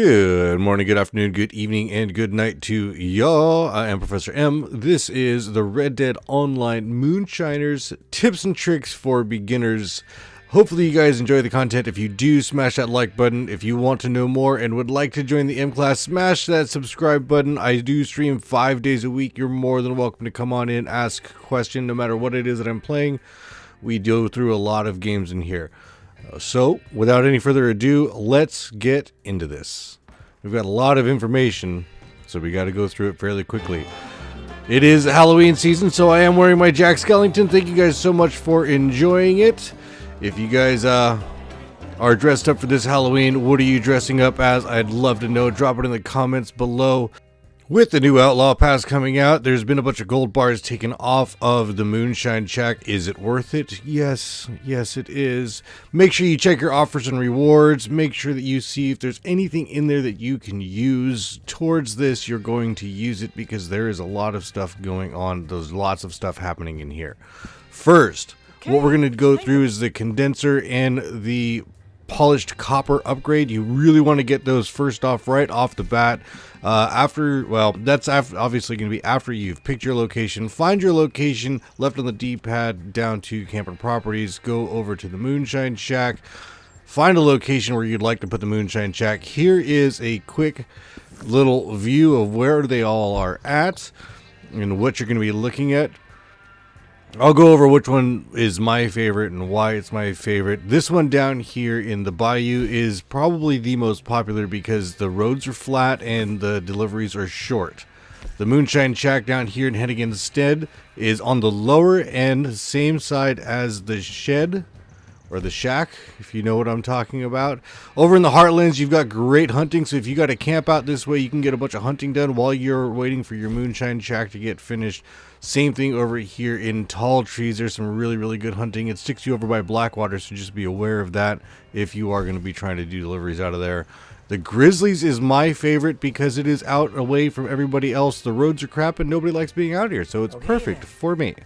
Good morning, good afternoon, good evening, and good night to y'all. I am Professor M. This is the Red Dead Online Moonshiners tips and tricks for beginners. Hopefully you guys enjoy the content. If you do, smash that like button. If you want to know more and would like to join the M class, smash that subscribe button. I do stream 5 days a week. You're more than welcome to come on in, ask a question, no matter what it is that I'm playing. We go through a lot of games in here. So, without any further ado, let's get into this. We've got a lot of information, so we got to go through it fairly quickly. It is Halloween season, so I am wearing my Jack Skellington. Thank you guys so much for enjoying it. If you guys are dressed up for this Halloween, what are you dressing up as? I'd love to know. Drop it in the comments below. With the new Outlaw Pass coming out, there's been a bunch of gold bars taken off of the Moonshine Shack. Is it worth it? Yes, it is. Make sure you check your offers and rewards. Make sure that you see if there's anything in there that you can use towards this. You're going to use it because there is a lot of stuff going on. There's lots of stuff happening in here. First, what we're going to go through is the condenser and the polished copper upgrade. You really want to get those first off right off the bat. That's obviously going to be after you've picked your location. Find your location, left on the D-pad, down to camper properties, go over to the Moonshine Shack, find a location where you'd like to put the Moonshine Shack. Here is a quick little view of where they all are at and what you're going to be looking at. I'll go over which one is my favorite and why it's my favorite. This one down here in the bayou is probably the most popular because the roads are flat and the deliveries are short. The Moonshine Shack down here in Hennigan instead is on the lower end, same side as the shed or the shack, if you know what I'm talking about. Over in the Heartlands, you've got great hunting, so if you got to camp out this way, you can get a bunch of hunting done while you're waiting for your Moonshine Shack to get finished. Same thing over here in Tall Trees. There's some really good hunting. It sticks you over by Blackwater, so just be aware of that if you are going to be trying to do deliveries out of there. The Grizzlies is my favorite because it is out away from everybody else. The roads are crap and nobody likes being out here, so it's perfect for me.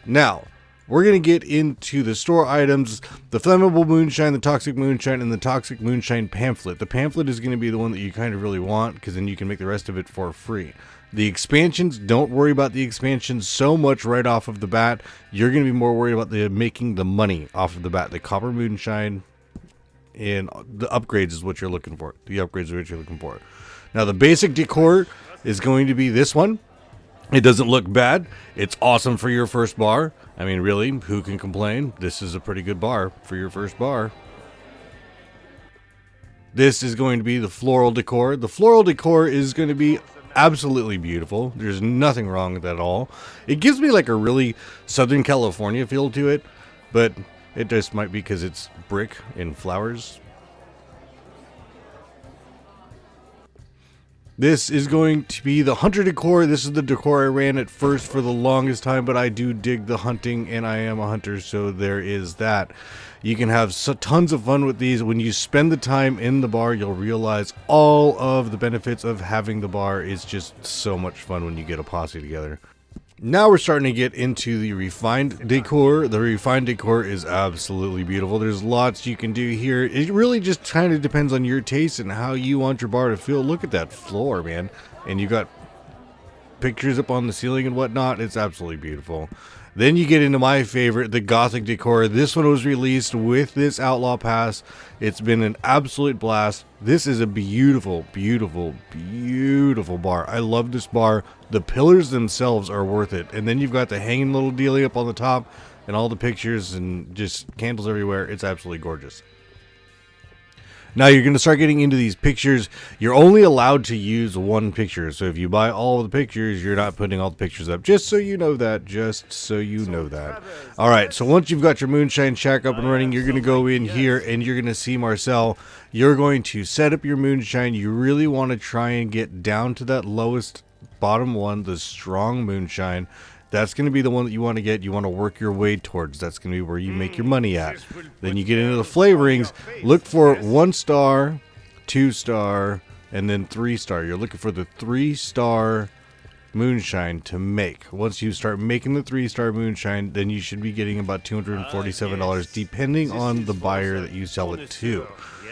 Now, we're going to get into the store items, the Flammable Moonshine, the Toxic Moonshine, and the Toxic Moonshine Pamphlet. The Pamphlet is going to be the one that you kind of really want because then you can make the rest of it for free. The expansions, don't worry about the expansions so much right off of the bat. You're going to be more worried about making the money off of the bat. The Copper Moonshine and the upgrades is what you're looking for. The upgrades are what you're looking for. Now, the basic decor is going to be this one. It doesn't look bad. It's awesome for your first bar. I mean, really, who can complain? This is a pretty good bar for your first bar. This is going to be the floral decor. The floral decor is going to be absolutely beautiful. There's nothing wrong with that at all. It gives me like a really Southern California feel to it, but it just might be because it's brick and flowers. This is going to be the hunter decor. This is the decor I ran at first for the longest time, but I do dig the hunting and I am a hunter, so there is that. You can have tons of fun with these. When you spend the time in the bar, you'll realize all of the benefits of having the bar. Is just so much fun when you get a posse together. Now we're starting to get into the refined decor. The refined decor is absolutely beautiful. There's lots you can do here. It really just kind of depends on your taste and how you want your bar to feel. Look at that floor, man. And you got pictures up on the ceiling and whatnot. It's absolutely beautiful. Then you get into my favorite, the Gothic decor. This one was released with this Outlaw Pass. It's been an absolute blast. This is a beautiful bar. I love this bar. The pillars themselves are worth it. And then you've got the hanging little dealie up on the top and all the pictures and just candles everywhere. It's absolutely gorgeous. Now you're going to start getting into these pictures. You're only allowed to use one picture. So if you buy all of the pictures, you're not putting all the pictures up. Just so you know that. All right. So once you've got your Moonshine Shack up and running, you're going to go in here and you're going to see Marcel. You're going to set up your Moonshine. You really want to try and get down to that lowest bottom one, the strong Moonshine. That's going to be the one that you want to get. You want to work your way towards. That's going to be where you make your money at. Then you get into the flavorings. Look for 1 star, 2 star, and then 3 star. You're looking for the 3-star Moonshine to make. Once you start making the 3-star Moonshine, then you should be getting about $247, depending on the buyer that you sell it to.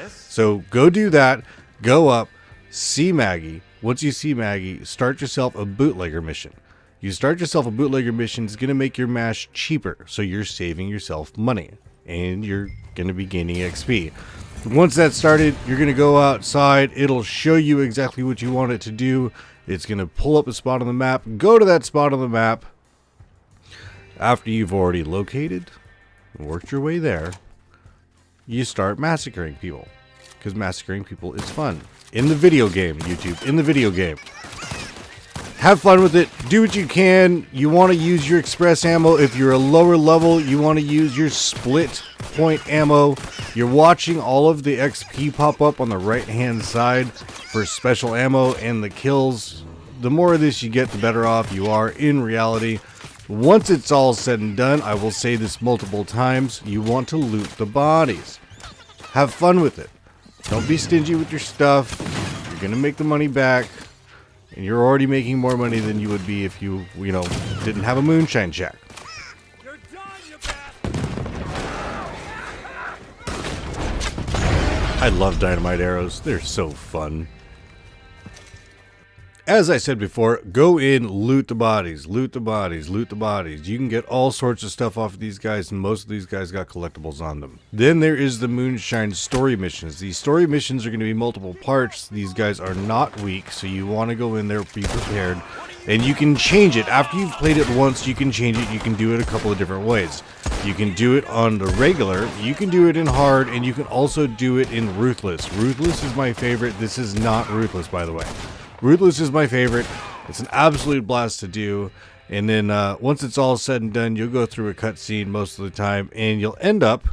So go do that. Go up, see Maggie. Once you see Maggie, start yourself a bootlegger mission. You start yourself a bootlegger mission, it's going to make your mash cheaper, so you're saving yourself money, and you're going to be gaining XP. Once that's started, you're going to go outside, it'll show you exactly what you want it to do. It's going to pull up a spot on the map, go to that spot on the map. After you've already located, worked your way there, you start massacring people, because massacring people is fun. In the video game, YouTube, in the video game. Have fun with it. Do what you can. You want to use your express ammo. If you're a lower level, you want to use your split point ammo. You're watching all of the XP pop up on the right hand side for special ammo and the kills. The more of this you get, the better off you are in reality. Once it's all said and done, I will say this multiple times, you want to loot the bodies. Have fun with it. Don't be stingy with your stuff. You're going to make the money back. And you're already making more money than you would be if you didn't have a moonshine shack. You're done, you bastard! I love dynamite arrows. They're so fun. As I said before, go in, loot the bodies, loot the bodies, loot the bodies. You can get all sorts of stuff off of these guys, and most of these guys got collectibles on them. Then there is the Moonshine story missions. These story missions are going to be multiple parts. These guys are not weak, so you want to go in there, be prepared. And you can change it. After you've played it once, you can change it. You can do it a couple of different ways. You can do it on the regular, you can do it in hard, and you can also do it in ruthless. Ruthless is my favorite. This is not ruthless, by the way. Ruthless is my favorite. It's an absolute blast to do. And then once it's all said and done, you'll go through a cutscene most of the time, and you'll end up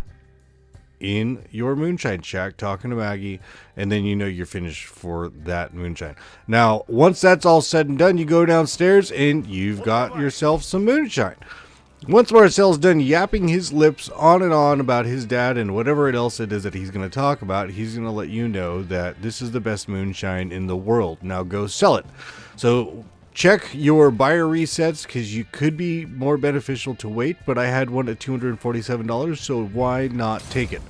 in your moonshine shack talking to Maggie, and then you know you're finished for that moonshine. Now, once that's all said and done, you go downstairs and you've got yourself some moonshine. Once Marcel's done yapping his lips on and on about his dad and whatever else it is that he's going to talk about, he's going to let you know that this is the best moonshine in the world. Now go sell it. So check your buyer resets, because you could be more beneficial to wait, but I had one at $247, so why not take it?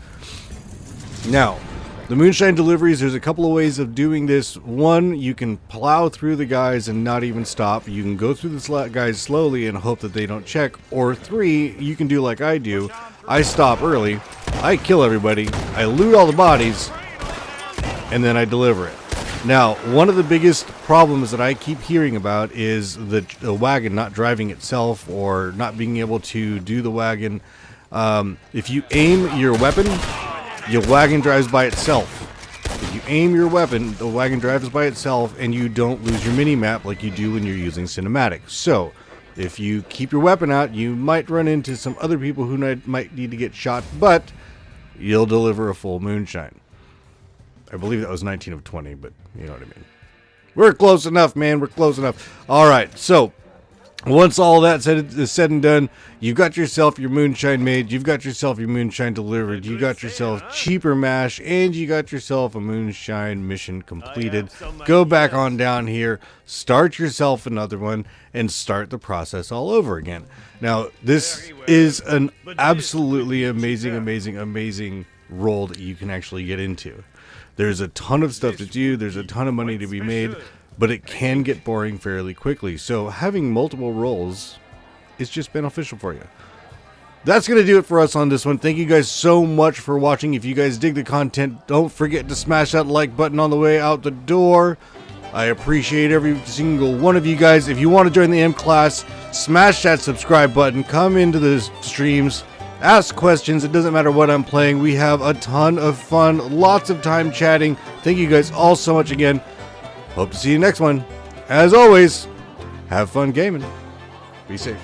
Now, the moonshine deliveries, there's a couple of ways of doing this. One, you can plow through the guys and not even stop. You can go through the guys slowly and hope that they don't check. Or three, you can do like I do. I stop early, I kill everybody, I loot all the bodies, and then I deliver it. Now, one of the biggest problems that I keep hearing about is the wagon not driving itself, or not being able to do the wagon. If you aim your weapon, your wagon drives by itself. If you aim your weapon, the wagon drives by itself, and you don't lose your mini-map like you do when you're using cinematic. So, if you keep your weapon out, you might run into some other people who might need to get shot, but you'll deliver a full moonshine. I believe that was 19 of 20, but you know what I mean. We're close enough, man. We're close enough. All right, so once all that is said and done, you've got yourself your moonshine made, you've got yourself your moonshine delivered, you got yourself cheaper mash, and you got yourself a moonshine mission completed. Go back on down here, start yourself another one, and start the process all over again. Now, this is an absolutely amazing role that you can actually get into. There's a ton of stuff to do, there's a ton of money to be made, but it can get boring fairly quickly. So having multiple roles is just beneficial for you. That's going to do it for us on this one. Thank you guys so much for watching. If you guys dig the content, don't forget to smash that like button on the way out the door. I appreciate every single one of you guys. If you want to join the M class, smash that subscribe button. Come into the streams. Ask questions. It doesn't matter what I'm playing. We have a ton of fun. Lots of time chatting. Thank you guys all so much again. Hope to see you next one. As always, have fun gaming. Be safe.